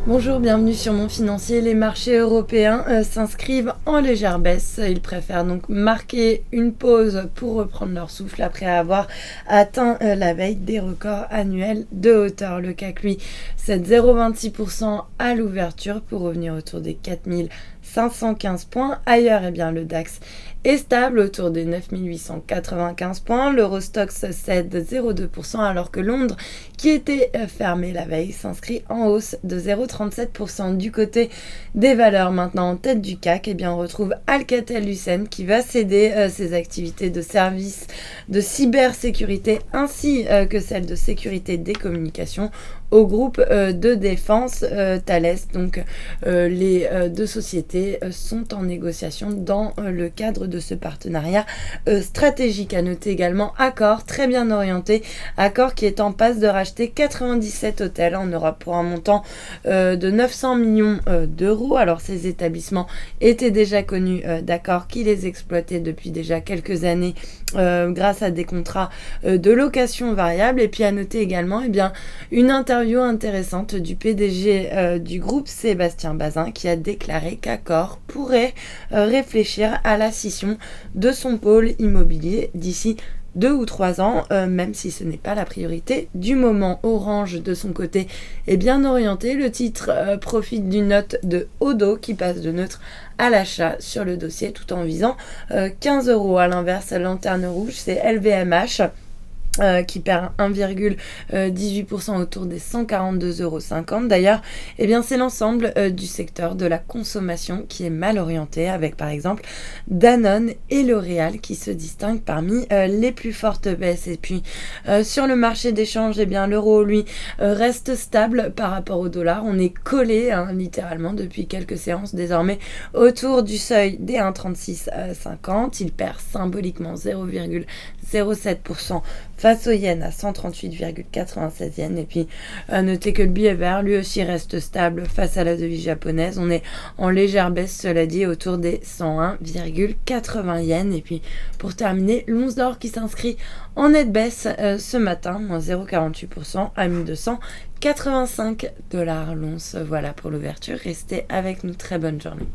Bonjour, bienvenue sur Mon Financier. Les marchés européens s'inscrivent en légère baisse. Ils préfèrent donc marquer une pause pour reprendre leur souffle après avoir atteint la veille des records annuels de hauteur. Le CAC, lui, cède 0,26% à l'ouverture pour revenir autour des 4515 points. Ailleurs, le DAX est stable autour des 9895 points. L'Eurostoxx cède 0,2% alors que Londres, qui était fermé la veille, s'inscrit en hausse de 0,37%. Du côté des valeurs maintenant en tête du CAC, on retrouve Alcatel-Lucent qui va céder ses activités de services de cybersécurité ainsi que celles de sécurité des communications au groupe de défense Thales. Donc les deux sociétés sont en négociation dans le cadre de ce partenariat stratégique. À noter également Accor, très bien orienté. Accor qui est en passe de racheter 97 hôtels en Europe pour un montant de 900 millions d'euros. Alors ces établissements étaient déjà connus d'Accor qui les exploitait depuis déjà quelques années grâce à des contrats de location variable. Et puis à noter également une interview intéressante du PDG du groupe Sébastien Bazin qui a déclaré qu'Accor pourrait réfléchir à la scission de son pôle immobilier d'ici 2 ou 3 ans, même si ce n'est pas la priorité du moment. Orange, de son côté, est bien orienté. Le titre profite d'une note de Odo qui passe de neutre à l'achat sur le dossier tout en visant 15 euros. À l'inverse, lanterne rouge, c'est LVMH. Qui perd 1,18% autour des 142,50 euros. D'ailleurs, c'est l'ensemble du secteur de la consommation qui est mal orienté, avec par exemple Danone et L'Oréal qui se distinguent parmi les plus fortes baisses. Et puis sur le marché d'échange, l'euro lui reste stable par rapport au dollar. On est collé littéralement depuis quelques séances désormais autour du seuil des 1,3650. Il perd symboliquement 0,07% face au yen à 138,96 yens. Et puis à noter que le billet vert lui aussi reste stable face à la devise japonaise. On est en légère baisse, cela dit, autour des 101,80 yens. Et puis pour terminer, l'once d'or qui s'inscrit en nette baisse ce matin, moins 0,48% à 1285 $ l'once. Voilà pour l'ouverture. Restez avec nous, très bonne journée.